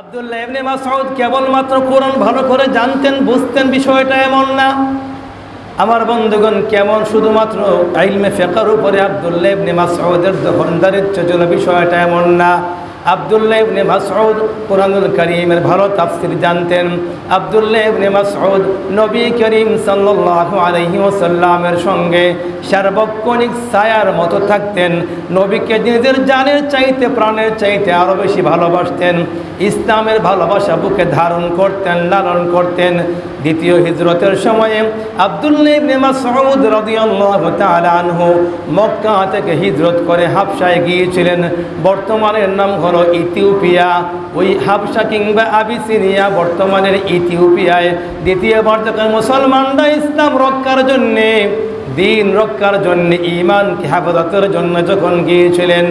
আব্দুল্লাহ ইবনে মাসউদ কেবলমাত্র কোরআন ভালো করে জানতেন, বুঝতেন, বিষয়টা এমন না। আমার বন্ধুগণ, কেমন শুধুমাত্র ইলমে ফিকহের উপরে আব্দুল্লাহ ইবনে মাসউদের দখলদারিত্ব ছিল, বিষয়টা এমন না। আব্দুল্লাহ ইবনে মাসউদ কোরআনুল কারীমের ভালো তাফসীর জানতেন। আব্দুল্লাহ ইবনে মাসউদ নবী করিম সাল্লাল্লাহু আলাইহি ওয়াসাল্লামের সঙ্গে সার্বক্ষণিক ছায়ার মতো থাকতেন। নবীকে নিজের জানের চাইতে, প্রাণের চাইতে আরও বেশি ভালোবাসতেন। ইসলামের ভালোবাসা বুকে ধারণ করতেন, লালন করতেন। দ্বিতীয় হিজরতের সময়ে আব্দুল্লাহ ইবনে মাসউদ রাদিয়াল্লাহু তাআলা আনহু মক্কা থেকে হিজরত করে হাবশায় গিয়েছিলেন। বর্তমানের নাম হলো ইথিওপিয়া। ওই হাবশা কিংবা আবিসিনিয়া বর্তমানের ইথিওপিয়ায় দ্বিতীয়বার যখন মুসলমানরা ইসলাম রক্ষার জন্যে, দিন রক্ষার জন্য, ঈমানকে হেফাজতের জন্য যখন গিয়েছিলেন,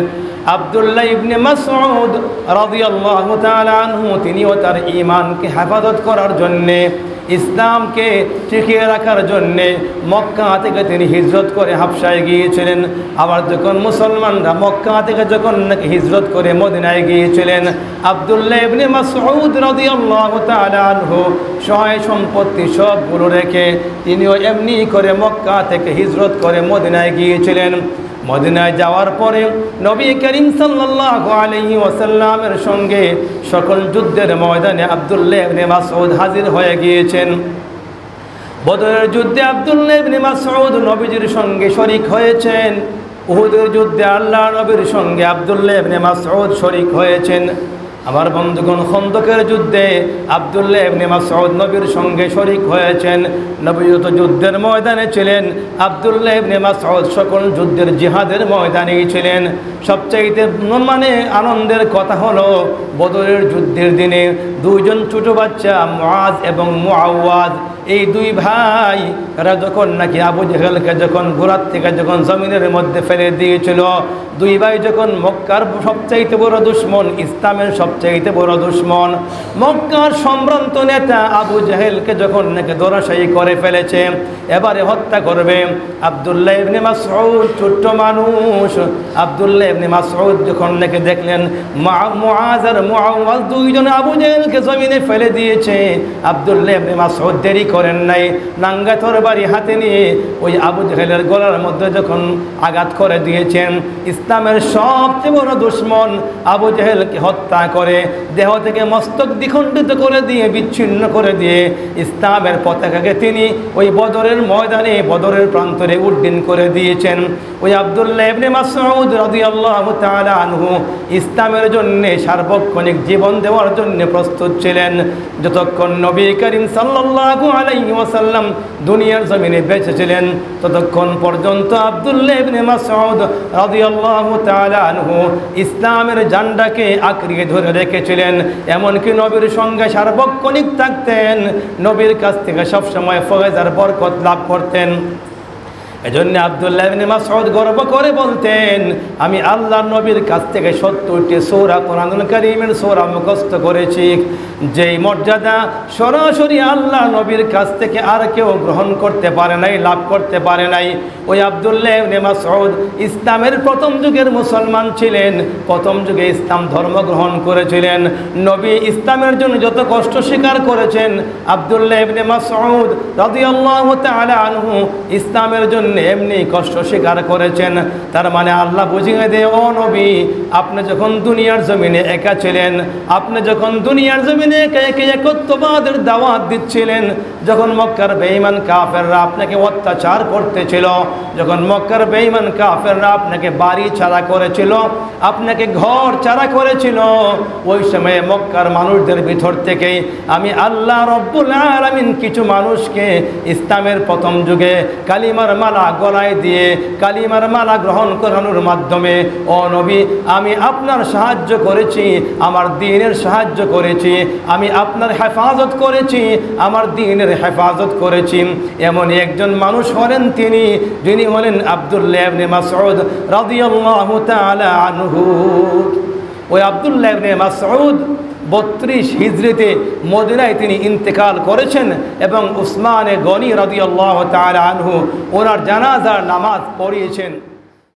আব্দুল্লাহ ইবনে মাসউদ রাদিয়াল্লাহু তাআলা আনহু তিনিও তার ঈমানকে হেফাজত করার জন্যে, ইসলামকে টিকিয়ে রাখার জন্যে মক্কা থেকে তিনি হিজরত করে হাবশায় গিয়েছিলেন। আবার যখন মুসলমানরা মক্কা থেকে যখন নাকি হিজরত করে মদিনায় গিয়েছিলেন, আব্দুল্লাহ ইবনে মাসউদ রাদিয়াল্লাহু তাআলা আনহু সহায় সম্পত্তি সবগুলো রেখে তিনিও এমনি করে মক্কা থেকে হিজরত করে মদিনায় গিয়েছিলেন। মদিনায় যাওয়ার পরে নবী করিম সাল্লাল্লাহু আলাইহি ওয়াসাল্লামের সঙ্গে সকল যুদ্ধের ময়দানে আব্দুল্লাহ ইবনে মাসউদ হাজির হয়ে গিয়েছেন। বদরের যুদ্ধে আব্দুল্লাহ ইবনে মাসউদ নবীজির সঙ্গে শরীক হয়েছেন। উহুদের যুদ্ধে আল্লাহর নবীর সঙ্গে আব্দুল্লাহ ইবনে মাসউদ শরীক হয়েছেন। আমার বন্ধুগণ, খন্দকের যুদ্ধে আব্দুল্লাহ ইবনে মাসউদ নবীর সঙ্গে শরীক হয়েছেন। নবী যত যুদ্ধের ময়দানে ছিলেন, আব্দুল্লাহ ইবনে মাসউদ সকল যুদ্ধের জিহাদের ময়দানেই ছিলেন। সবচাইতে আনন্দের কথা হলো, বদরের যুদ্ধের দিনে দুইজন ছোট বাচ্চা মুআজ এবং মুআওয়াজ, এই দুই ভাই এরা যখন নাকি আবু জেহেলকে যখন ঘোড়ার থেকে যখন জমিনের মধ্যে ফেলে দিয়েছিল, দুই ভাই যখন মক্কার সবচাইতে বড় দুশ্মন, ইসলামের সবচাইতে বড় দুশ্মন, মক্কার সম্ভ্রান্ত নেতা আবু জেহেলকে যখন নাকি ধরাশায়ী করে ফেলেছে, এবারে হত্যা করবে। আব্দুল্লাহ ইবনে মাসউদ ছোট্ট মানুষ, আব্দুল্লাহ ইবনে মাসউদ যখন নাকি দেখলেন মুআজ আর মুআওয়াজ দুইজন আবু জেহেলকে জমিনে ফেলে দিয়েছে, আব্দুল্লাহ ইবনে মাসউদ দেরি করেন নাই, নাঙ্গা তরবারি হাতে নিয়ে ওই আবু জেহেলের গলার মধ্যে যখন আঘাত করে দিয়েছেন, ইসলামের সবচেয়ে বড় দুশ্মন আবু জেহেলকে হত্যা করে দেহ থেকে মস্তক দ্বিখণ্ডিত করে দিয়ে, বিচ্ছিন্ন করে দিয়ে ইসলামের পতাকাকে তিনি ওই বদরের ময়দানে, বদরের প্রান্তরে উড্ডীন করে দিয়েছেন। ওই আব্দুল্লাহ ইবনে মাসউদ রাদিয়াল্লাহু তাআলা আনহু ইসলামের জন্য সার্বক্ষণিক জীবন দেওয়ার জন্য প্রস্তুত ছিলেন। যতক্ষণ নবী করিম সাল্লাল্লাহু আলাইহি ওয়াসাল্লাম দুনিয়ার জমিনে বেঁচে ছিলেন, ততক্ষণ পর্যন্ত আব্দুল্লাহ ইবনে মাসউদ রাদিয়াল্লাহু তাআলা আনহু ইসলামের ঝান্ডাকে আঁকড়িয়ে ধরে রেখেছিলেন। এমনকি নবীর সঙ্গে সার্বক্ষণিক থাকতেন, নবীর কাছ থেকে সবসময় ফয়েজ আর বরকত লাভ করতেন। এজন্য আব্দুল্লাহ ইবনে মাসউদ গর্ব করে বলতেন, আমি আল্লাহর নবীর কাছ থেকে ৭০টি সূরা কোরআনুল কারীমের সূরা মুখস্থ করেছি, যেই মর্যাদা সরাসরি আল্লাহ নবীর কাছ থেকে আর কেউ গ্রহণ করতে পারে নাই, লাভ করতে পারে নাই। ওই আব্দুল্লাহ ইবনে মাসউদ ইসলামের প্রথম যুগের মুসলমান ছিলেন, প্রথম যুগে ইসলাম ধর্ম গ্রহণ করেছিলেন। নবী ইসলামের জন্য যত কষ্ট স্বীকার করেছেন, আব্দুল্লাহ ইবনে মাসউদ রাদিয়াল্লাহু তাআলা আনহু ইসলামের জন্য এমনি কষ্ট স্বীকার করেছেন। তার মানে আল্লাহ বুঝিয়ে দেয়, ও নবী, আপনি যখন দুনিয়ার জমিনে একা ছিলেন, আপনি যখন দুনিয়ার জমিনে একা একে একত্ববাদের দাওয়াত দিচ্ছিলেন, যখন মক্কার বেঈমান কাফেররা আপনাকে অত্যাচার করতেছিল, যখন মক্কার বেঈমান কাফেররা আপনাকে বাড়ি ছাড়া করেছিল, আপনাকে ঘর ছাড়া করেছিল, ওই সময়ে মক্কার মানুষদের ভিতর থেকেই আমি আল্লাহ রব্বুল আলামিন কিছু মানুষকে ইসলামের প্রথম যুগে কালিমার মালা গলায় দিয়ে, কালিমার মালা গ্রহণ করানোর মাধ্যমে, ও নবী, আমি আপনার সাহায্য করেছি, আমার দ্বীনের সাহায্য করেছি, আমি আপনার হেফাজত করেছি, আমার দ্বীনের হেফাজত করেছি। এমন একজন মানুষ হলেন তিনি, যিনি হলেন আব্দুল্লাহ ইবনে মাসউদ রাদিয়াল্লাহু তাআলা আনহু। ওই আব্দুল্লাহ ইবনে মাসউদ ৩২ হিজরিতে মদিনায় তিনি ইন্তেকাল করেছেন এবং উসমানে গনি রাদিয়াল্লাহু তাআলা আনহু ওনার জানাজার নামাজ পড়িয়েছেন।